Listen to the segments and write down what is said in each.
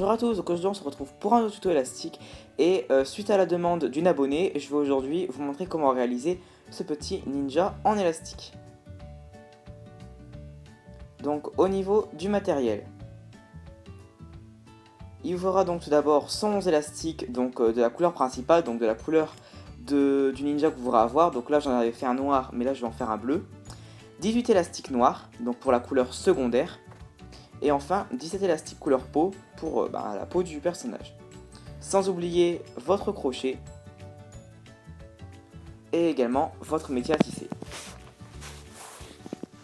Bonjour à tous, donc aujourd'hui on se retrouve pour un nouveau tuto élastique et suite à la demande d'une abonnée, je vais aujourd'hui vous montrer comment réaliser ce petit ninja en élastique. Donc au niveau du matériel, il vous faudra donc tout d'abord 111 élastiques donc, de la couleur principale, donc de la couleur du ninja que vous voudrez avoir. Donc là j'en avais fait un noir, mais là je vais en faire un bleu. 18 élastiques noirs, donc pour la couleur secondaire. Et enfin 17 élastiques couleur peau pour la peau du personnage. Sans oublier votre crochet et également votre métier à tisser.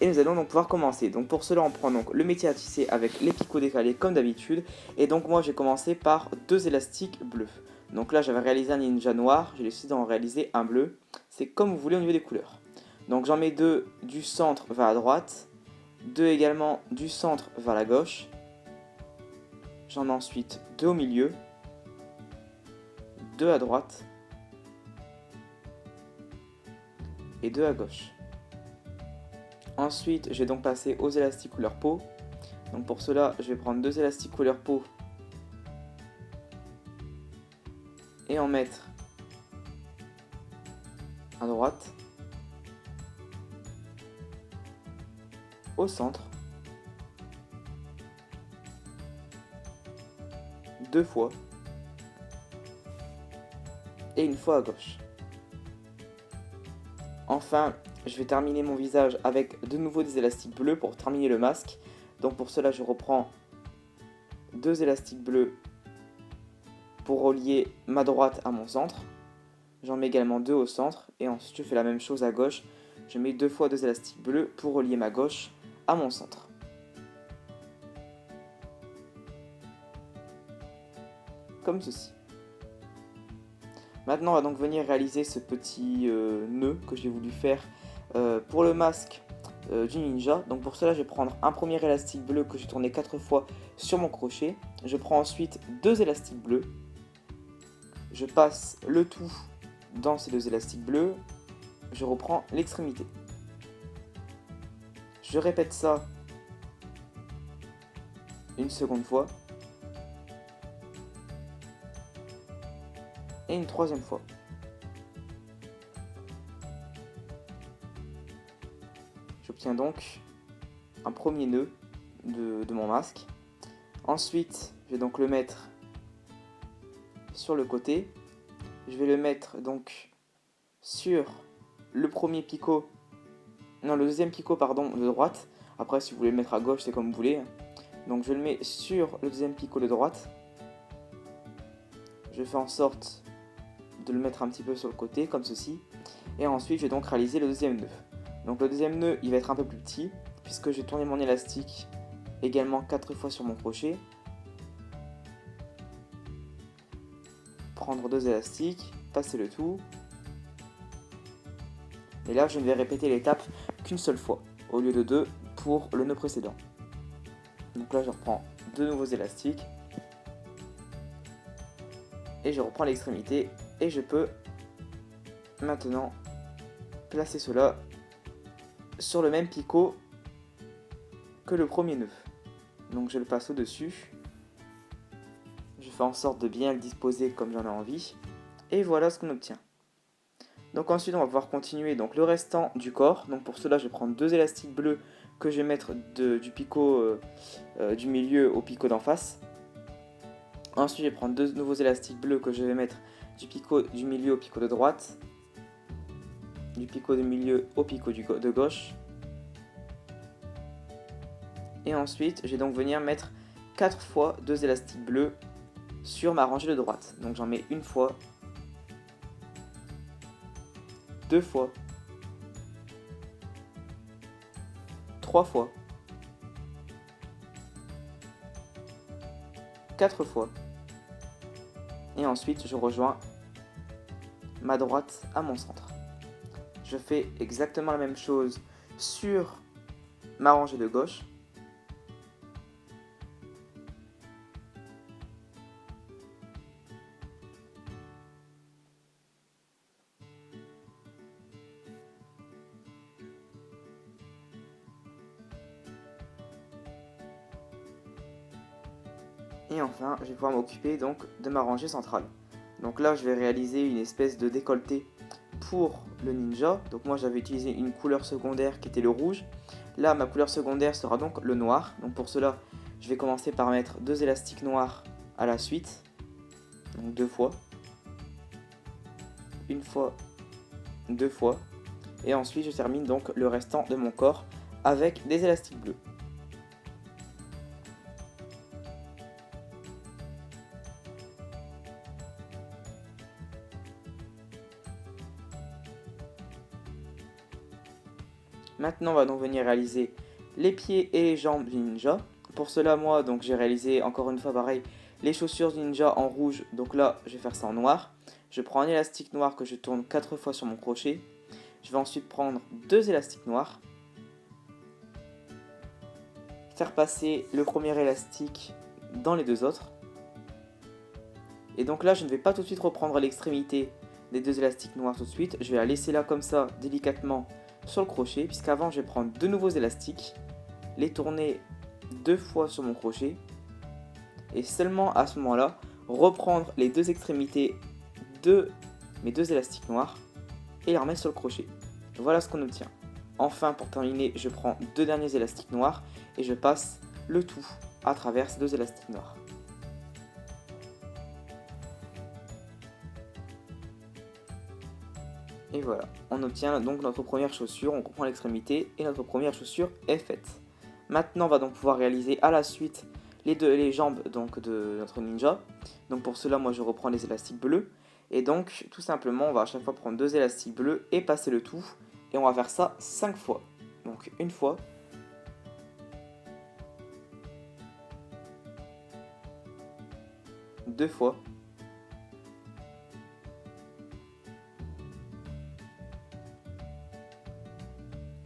Et nous allons donc pouvoir commencer. Donc pour cela on prend donc le métier à tisser avec les picots décalés comme d'habitude. Et donc moi j'ai commencé par 2 élastiques bleus. Donc là j'avais réalisé un ninja noir, j'ai décidé d'en réaliser un bleu. C'est comme vous voulez au niveau des couleurs. Donc j'en mets 2 du centre vers la droite, 2 également du centre vers la gauche. J'en mets ensuite 2 au milieu, 2 à droite et 2 à gauche. Ensuite, je vais donc passer aux élastiques couleur peau. Donc pour cela, je vais prendre 2 élastiques couleur peau et en mettre à droite, au centre, 2 fois et une fois à gauche. Enfin, je vais terminer mon visage avec de nouveau des élastiques bleus pour terminer le masque. Donc pour cela, je reprends 2 élastiques bleus pour relier ma droite à mon centre. J'en mets également 2 au centre et ensuite je fais la même chose à gauche. Je mets 2 fois 2 élastiques bleus pour relier ma gauche à mon centre. Comme ceci. Maintenant on va donc venir réaliser ce petit nœud que j'ai voulu faire pour le masque du ninja. Donc pour cela je vais prendre un premier élastique bleu que j'ai tourné 4 fois sur mon crochet. Je prends ensuite 2 élastiques bleus. Je passe le tout dans ces 2 élastiques bleus. Je reprends l'extrémité. Je répète ça une seconde fois. Et une troisième fois. J'obtiens donc un premier nœud de mon masque. Ensuite, je vais donc le mettre sur le côté. Je vais le mettre donc sur le premier picot, non le deuxième picot pardon de droite. Après si vous voulez le mettre à gauche c'est comme vous voulez. Donc je le mets sur le deuxième picot de droite. Je fais en sorte de le mettre un petit peu sur le côté comme ceci. Et ensuite je vais donc réaliser le deuxième nœud. Donc le deuxième nœud il va être un peu plus petit puisque j'ai tourné mon élastique également 4 fois sur mon crochet. Prendre 2 élastiques, passer le tout. Et là je ne vais répéter l'étape qu'une seule fois au lieu de 2 pour le nœud précédent. Donc là je reprends 2 nouveaux élastiques. Et je reprends l'extrémité et je peux maintenant placer cela sur le même picot que le premier nœud. Donc je le passe au-dessus. Je fais en sorte de bien le disposer comme j'en ai envie. Et voilà ce qu'on obtient. Donc ensuite on va pouvoir continuer donc le restant du corps. Donc pour cela je vais prendre 2 élastiques bleus que je vais mettre du picot du milieu au picot d'en face. Ensuite je vais prendre 2 nouveaux élastiques bleus que je vais mettre du picot du milieu au picot de droite. Du picot de milieu au picot de gauche. Et ensuite je vais donc venir mettre 4 fois 2 élastiques bleus sur ma rangée de droite. Donc j'en mets une fois, 2 fois, 3 fois, 4 fois. Et ensuite je rejoins ma droite à mon centre. Je fais exactement la même chose sur ma rangée de gauche. Et enfin, je vais pouvoir m'occuper donc de ma rangée centrale. Donc là, je vais réaliser une espèce de décolleté pour le ninja. Donc moi, j'avais utilisé une couleur secondaire qui était le rouge. Là, ma couleur secondaire sera donc le noir. Donc pour cela, je vais commencer par mettre 2 élastiques noirs à la suite. Donc 2 fois. Une fois, 2 fois. Et ensuite, je termine donc le restant de mon corps avec des élastiques bleus. Maintenant, on va donc venir réaliser les pieds et les jambes du ninja. Pour cela, moi, donc j'ai réalisé encore une fois pareil les chaussures du ninja en rouge. Donc là, je vais faire ça en noir. Je prends un élastique noir que je tourne 4 fois sur mon crochet. Je vais ensuite prendre 2 élastiques noirs, faire passer le premier élastique dans les 2 autres. Et donc là, je ne vais pas tout de suite reprendre l'extrémité des 2 élastiques noirs tout de suite. Je vais la laisser là comme ça, délicatement, sur le crochet, puisqu'avant je vais prendre 2 nouveaux élastiques, les tourner 2 fois sur mon crochet, et seulement à ce moment-là, reprendre les 2 extrémités de mes 2 élastiques noirs et les remettre sur le crochet. Voilà ce qu'on obtient. Enfin, pour terminer, je prends 2 derniers élastiques noirs et je passe le tout à travers ces 2 élastiques noirs. Et voilà, on obtient donc notre première chaussure, on comprend l'extrémité et notre première chaussure est faite. Maintenant, on va donc pouvoir réaliser à la suite les jambes donc, de notre ninja. Donc pour cela, moi je reprends les élastiques bleus. Et donc, tout simplement, on va à chaque fois prendre 2 élastiques bleus et passer le tout. Et on va faire ça 5 fois. Donc une fois, deux fois,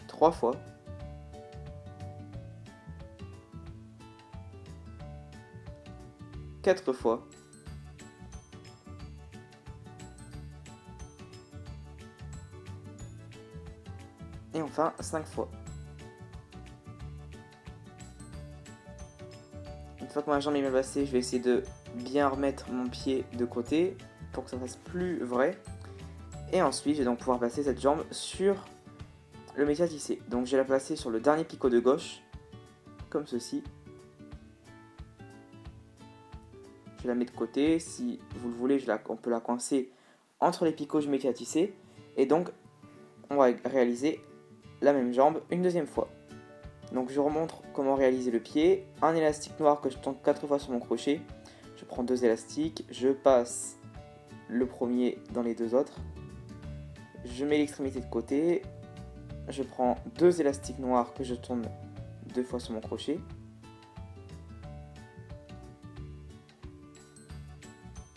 trois fois, 4 fois, et enfin 5 fois. Une fois que ma jambe est bien placée, je vais essayer de bien remettre mon pied de côté pour que ça fasse plus vrai. Et ensuite, je vais donc pouvoir placer cette jambe sur le métier à tisser. Donc je vais la placer sur le dernier picot de gauche, comme ceci. Je la mets de côté, si vous le voulez, on peut la coincer entre les picots du métier à tisser. Et donc, on va réaliser la même jambe une deuxième fois. Donc je remontre comment réaliser le pied. Un élastique noir que je tourne 4 fois sur mon crochet. Je prends 2 élastiques, je passe le premier dans les 2 autres. Je mets l'extrémité de côté. Je prends 2 élastiques noirs que je tourne 2 fois sur mon crochet.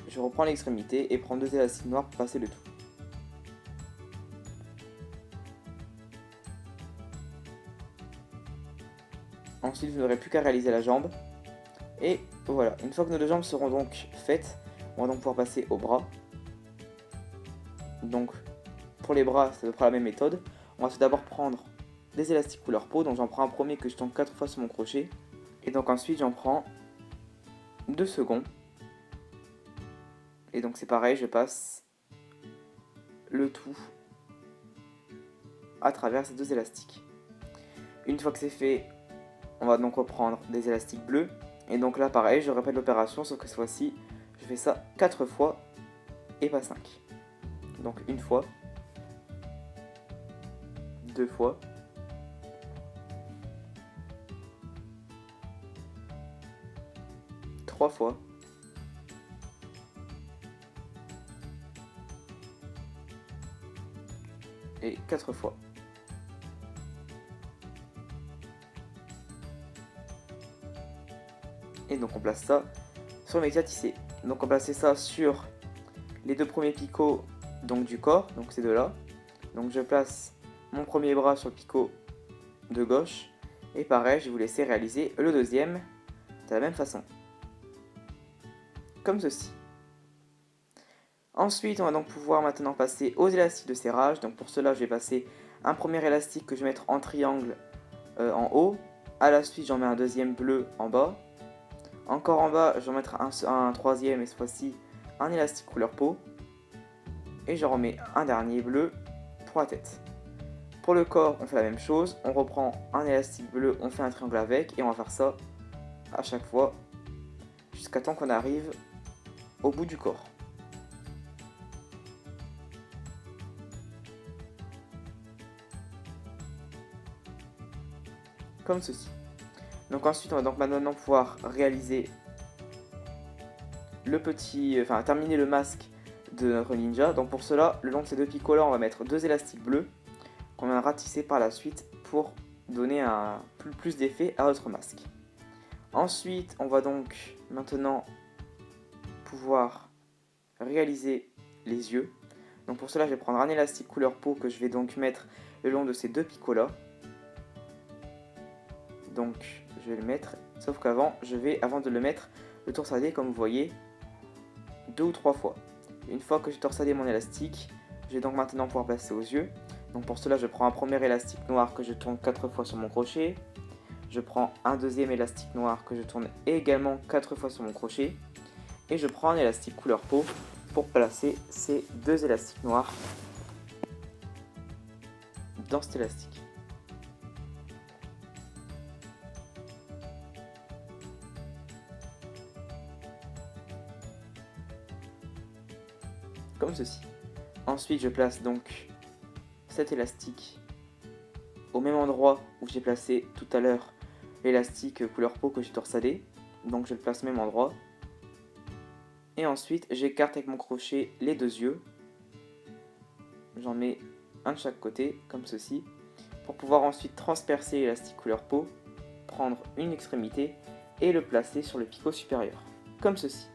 Je reprends l'extrémité et prends 2 élastiques noirs pour passer le tout. Ensuite, vous n'aurez plus qu'à réaliser la jambe. Et voilà, une fois que nos 2 jambes seront donc faites, on va donc pouvoir passer au bras. Donc, pour les bras, c'est à peu près la même méthode. On va tout d'abord prendre des élastiques couleur peau. Donc, j'en prends un premier que je tourne 4 fois sur mon crochet. Et donc, ensuite, j'en prends 2 secondes. Et donc, c'est pareil, je passe le tout à travers ces 2 élastiques. Une fois que c'est fait, on va donc reprendre des élastiques bleus. Et donc là, pareil, je répète l'opération, sauf que cette fois-ci, je fais ça 4 fois et pas 5. Donc une fois, 2 fois, 3 fois, 4 fois. Et donc on place ça sur le métier à tisser. Donc on place ça sur les 2 premiers picots donc, du corps, donc ces 2-là. Donc je place mon premier bras sur le picot de gauche. Et pareil, je vais vous laisser réaliser le deuxième de la même façon. Comme ceci. Ensuite, on va donc pouvoir maintenant passer aux élastiques de serrage. Donc pour cela, je vais passer un premier élastique que je vais mettre en triangle en haut. À la suite, j'en mets un deuxième bleu en bas. Encore en bas, je vais mettre un troisième et cette fois-ci un élastique couleur peau. Et je remets un dernier bleu pour la tête. Pour le corps, on fait la même chose. On reprend un élastique bleu, on fait un triangle avec et on va faire ça à chaque fois jusqu'à temps qu'on arrive au bout du corps. Comme ceci. Donc ensuite, on va donc maintenant pouvoir réaliser terminer le masque de notre ninja. Donc pour cela, le long de ces deux picots là, on va mettre deux élastiques bleus qu'on va ratisser par la suite pour donner un plus d'effet à notre masque. Ensuite, on va donc maintenant pouvoir réaliser les yeux. Donc pour cela, je vais prendre un élastique couleur peau que je vais donc mettre le long de ces deux picots là. Donc je vais le mettre, sauf qu'avant, avant de le mettre, le torsader comme vous voyez 2 ou 3 fois. Une fois que j'ai torsadé mon élastique, je vais donc maintenant pouvoir placer aux yeux. Donc pour cela, je prends un premier élastique noir que je tourne 4 fois sur mon crochet. Je prends un deuxième élastique noir que je tourne également 4 fois sur mon crochet. Et je prends un élastique couleur peau pour placer ces deux élastiques noirs dans cet élastique. Comme ceci. Ensuite, je place donc cet élastique au même endroit où j'ai placé tout à l'heure l'élastique couleur peau que j'ai torsadé. Donc je le place au même endroit. Et ensuite, j'écarte avec mon crochet les deux yeux. J'en mets un de chaque côté, comme ceci, pour pouvoir ensuite transpercer l'élastique couleur peau, prendre une extrémité et le placer sur le picot supérieur, comme ceci.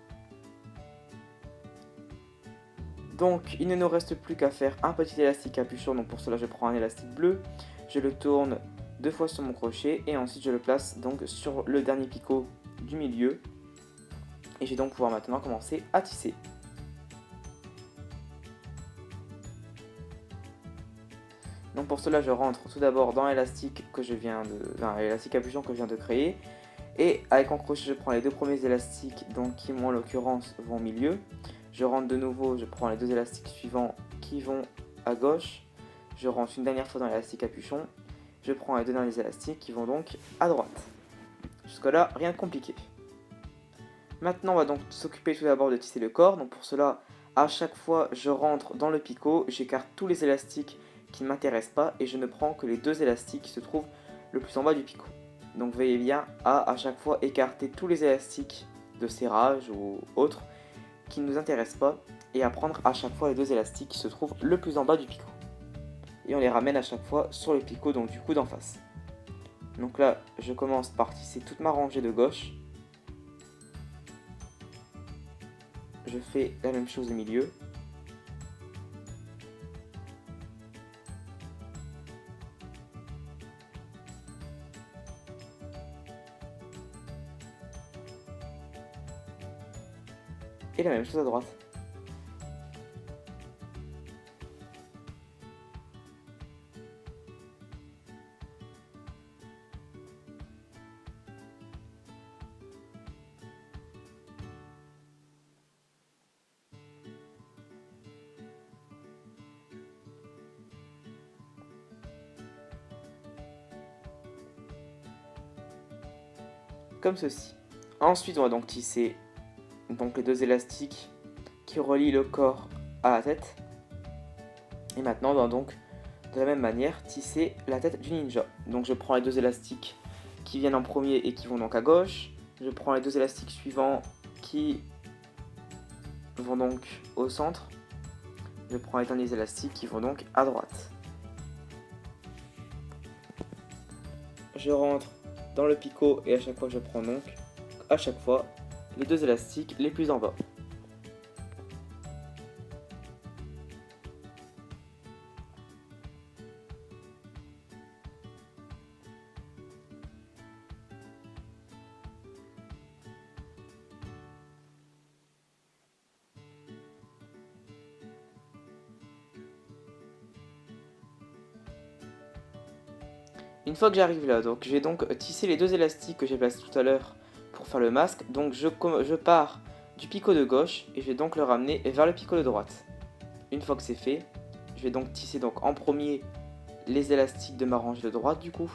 Donc il ne nous reste plus qu'à faire un petit élastique capuchon, donc pour cela je prends un élastique bleu, je le tourne 2 fois sur mon crochet et ensuite je le place donc sur le dernier picot du milieu et je vais donc pouvoir maintenant commencer à tisser. Donc pour cela je rentre tout d'abord dans l'élastique capuchon que je viens de créer et avec mon crochet je prends les deux premiers élastiques donc qui moi en l'occurrence vont au milieu. Je rentre de nouveau, je prends les deux élastiques suivants qui vont à gauche. Je rentre une dernière fois dans l'élastique capuchon. Je prends les deux derniers élastiques qui vont donc à droite. Jusque là, rien de compliqué. Maintenant, on va donc s'occuper tout d'abord de tisser le corps. Donc pour cela, à chaque fois, je rentre dans le picot, j'écarte tous les élastiques qui ne m'intéressent pas et je ne prends que les deux élastiques qui se trouvent le plus en bas du picot. Donc veillez bien à chaque fois écarter tous les élastiques de serrage ou autres qui ne nous intéressent pas et à prendre à chaque fois les deux élastiques qui se trouvent le plus en bas du picot. Et on les ramène à chaque fois sur le picot donc du coup d'en face. Donc là, je commence par tisser toute ma rangée de gauche. Je fais la même chose au milieu. Et la même chose à droite. Comme ceci. Ensuite, on va donc tisser les deux élastiques qui relient le corps à la tête. Et maintenant, on va donc de la même manière tisser la tête du ninja. Donc je prends les deux élastiques qui viennent en premier et qui vont donc à gauche. Je prends les deux élastiques suivants qui vont donc au centre. Je prends les derniers élastiques qui vont donc à droite. Je rentre dans le picot et à chaque fois je prends donc à chaque fois les deux élastiques les plus en bas. Une fois que j'arrive là, donc j'ai donc tissé les deux élastiques que j'ai placés tout à l'heure pour faire le masque. Donc je pars du picot de gauche et je vais donc le ramener vers le picot de droite. Une fois que c'est fait, je vais donc tisser donc en premier les élastiques de ma rangée de droite du coup.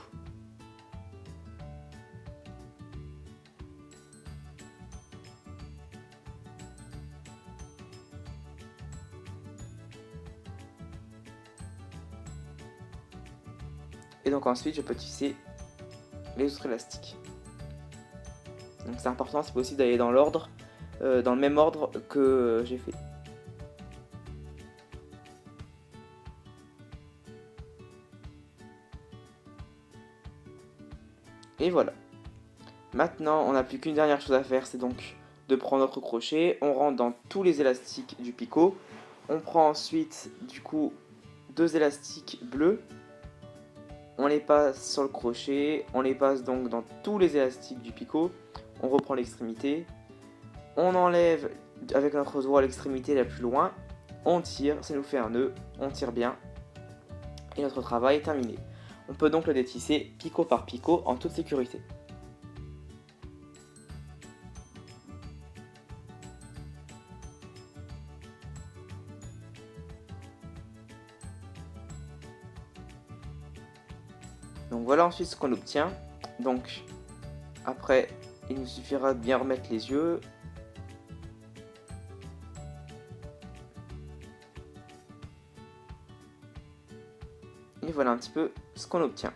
Et donc ensuite je peux tisser les autres élastiques. Donc c'est important, c'est possible d'aller dans l'ordre, dans le même ordre que j'ai fait. Et voilà. Maintenant on n'a plus qu'une dernière chose à faire, c'est donc de prendre notre crochet, on rentre dans tous les élastiques du picot, on prend ensuite du coup 2 élastiques bleus, on les passe sur le crochet, on les passe donc dans tous les élastiques du picot, on reprend l'extrémité, on enlève avec notre doigt l'extrémité la plus loin, on tire, ça nous fait un nœud, on tire bien et notre travail est terminé. On peut donc le détisser picot par picot en toute sécurité. Donc voilà ensuite ce qu'on obtient. Donc après il nous suffira de bien remettre les yeux. Et voilà un petit peu ce qu'on obtient.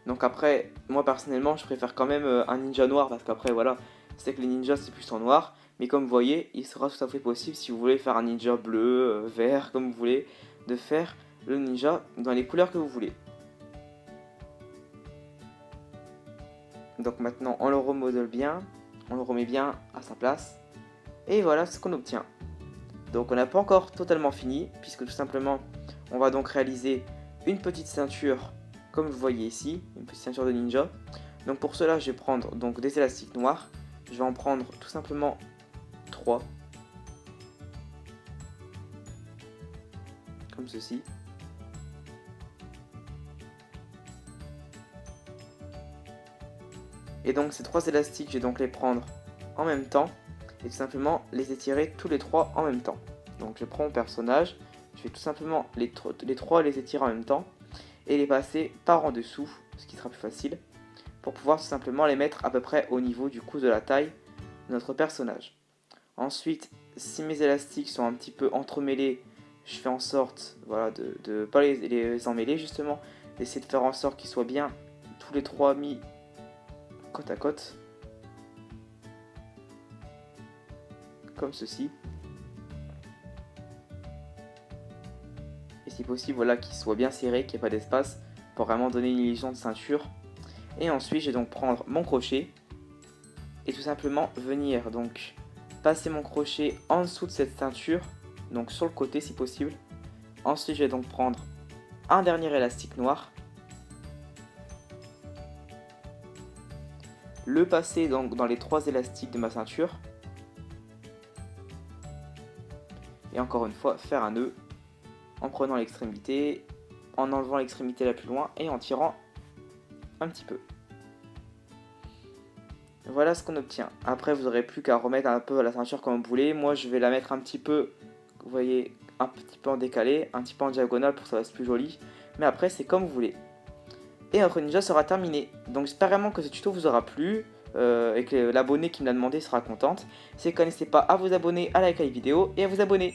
Donc après, moi personnellement je préfère quand même un ninja noir parce qu'après voilà, c'est que les ninjas c'est plus en noir. Mais comme vous voyez, il sera tout à fait possible si vous voulez faire un ninja bleu, vert, comme vous voulez, de faire le ninja dans les couleurs que vous voulez. Donc maintenant on le remodèle bien, on le remet bien à sa place. Et voilà ce qu'on obtient. Donc on n'a pas encore totalement fini, puisque tout simplement on va donc réaliser une petite ceinture, comme vous voyez ici, une petite ceinture de ninja. Donc pour cela je vais prendre donc des élastiques noirs, je vais en prendre tout simplement 3. Comme ceci. Et donc ces 3 élastiques, je vais donc les prendre en même temps et tout simplement les étirer tous les 3 en même temps. Donc je prends mon personnage, je vais tout simplement les 3 les étirer en même temps et les passer par en dessous, ce qui sera plus facile, pour pouvoir tout simplement les mettre à peu près au niveau du cou de la taille de notre personnage. Ensuite, si mes élastiques sont un petit peu entremêlés, je fais en sorte voilà, de ne pas les emmêler justement, d'essayer de faire en sorte qu'ils soient bien tous les 3 mis côte à côte, comme ceci. Et si possible, voilà, qu'il soit bien serré, qu'il n'y ait pas d'espace, pour vraiment donner une illusion de ceinture. Et ensuite, je vais donc prendre mon crochet et tout simplement venir donc passer mon crochet en dessous de cette ceinture, donc sur le côté si possible. Ensuite, je vais donc prendre un dernier élastique noir, le passer donc dans les 3 élastiques de ma ceinture et encore une fois faire un nœud en prenant l'extrémité, en enlevant l'extrémité la plus loin et en tirant un petit peu. Voilà ce qu'on obtient. Après vous n'aurez plus qu'à remettre un peu la ceinture comme vous voulez. Moi je vais la mettre un petit peu, vous voyez, un petit peu en décalé, un petit peu en diagonale pour que ça reste plus joli. Mais après c'est comme vous voulez. Et notre ninja sera terminé. Donc j'espère vraiment que ce tuto vous aura plu et que l'abonné qui me l'a demandé sera contente. Si vous ne connaissez pas, à vous abonner, à liker la vidéo et à vous abonner.